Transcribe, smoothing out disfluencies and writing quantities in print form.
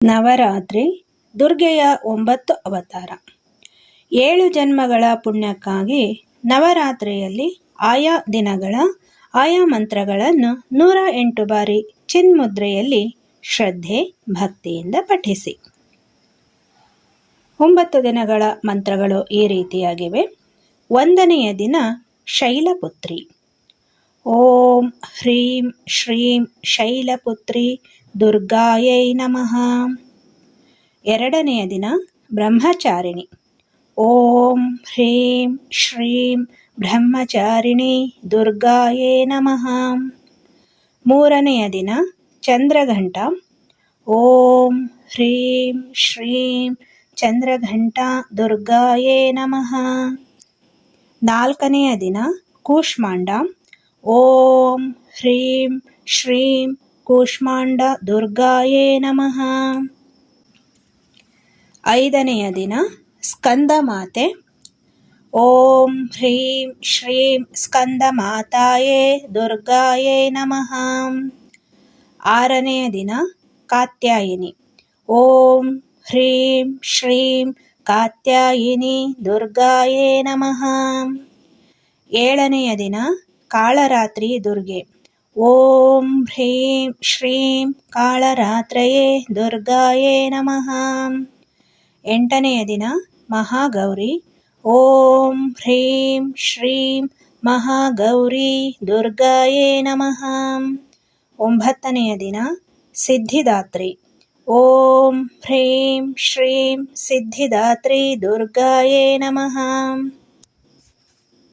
ನವರಾತ್ರಿ ದುರ್ಗೆಯ 9 ಅವತಾರ. 7 ಜನ್ಮಗಳ ಪುಣ್ಯಕ್ಕಾಗಿ ನವರಾತ್ರಿಯಲ್ಲಿ ಆಯಾ ದಿನಗಳ ಆಯಾ ಮಂತ್ರಗಳನ್ನು 108 ಬಾರಿ ಚಿನ್ಮುದ್ರೆಯಲ್ಲಿ ಶ್ರದ್ಧೆ ಭಕ್ತಿಯಿಂದ ಪಠಿಸಿ. 9 ದಿನಗಳ ಮಂತ್ರಗಳು ಈ ರೀತಿಯಾಗಿವೆ. 1ನೆಯ ದಿನ ಶೈಲಪುತ್ರಿ. ಓಂ ಹ್ರೀಂ ಶ್ರೀಂ ಶೈಲಪುತ್ರಿ ದುರ್ಗಾಯೈ ನಮಃ. 2ನೆಯ ದಿನ ಬ್ರಹ್ಮಚಾರಿಣಿ. ಓಂ ಹ್ರೀಂ ಶ್ರೀಂ ಬ್ರಹ್ಮಚಾರಿಣಿ ದುರ್ಗಾಯೇ ನಮಃ. 3ನೆಯ ದಿನ ಚಂದ್ರಘಂಟ. ಓಂ ಹ್ರೀಂ ಶ್ರೀಂ ಚಂದ್ರಘಂಟ ದುರ್ಗಾಯೇ ನಮಃ. 4ನೆಯ ದಿನ ಕೂಷ್ಮಾಂಡ. ಓಂ ಹ್ರೀಂ ಶ್ರೀಂ ಕೂಷ್ಮಾಂಡ ದುರ್ಗಾಯೇ ನಮಃ. 5ನೆಯ ದಿನ ಸ್ಕಂದಮಾತೆ. ಓಂ ಹ್ರೀಂ ಶ್ರೀಂ ಸ್ಕಂದಮಾತಾಯೇ ದುರ್ಗಾಯೇ ನಮಃ. 6ನೆಯ ದಿನ ಕಾತ್ಯಾಯಿನಿ. ಓಂ ಹ್ರೀಂ ಶ್ರೀಂ ಕಾತ್ಯಾಯಿನಿ ದುರ್ಗಾಯೇ ನಮಃ. 7ನೆಯ ದಿನ ಕಾಳರಾತ್ರಿ ದುರ್ಗೆ. ಓಂ ಹ್ರೀಂ ಶ್ರೀಂ ಕಾಳರಾತ್ರಯೇ ದುರ್ಗಾಯೇ ನಮಃ. 8ನೆಯ ದಿನ ಮಹಾಗೌರಿ. ಓಂ ಹ್ರೀಂ ಶ್ರೀಂ ಮಹಾಗೌರಿ ದುರ್ಗಾಯೇ ನಮಃ. 9ನೆಯ ದಿನ ಸಿದ್ಧಿದಾತ್ರಿ. ಓಂ ಹ್ರೀಂ ಶ್ರೀಂ ಸಿದ್ಧಿದಾತ್ರಿ ದುರ್ಗಾಯೇ ನಮಃ.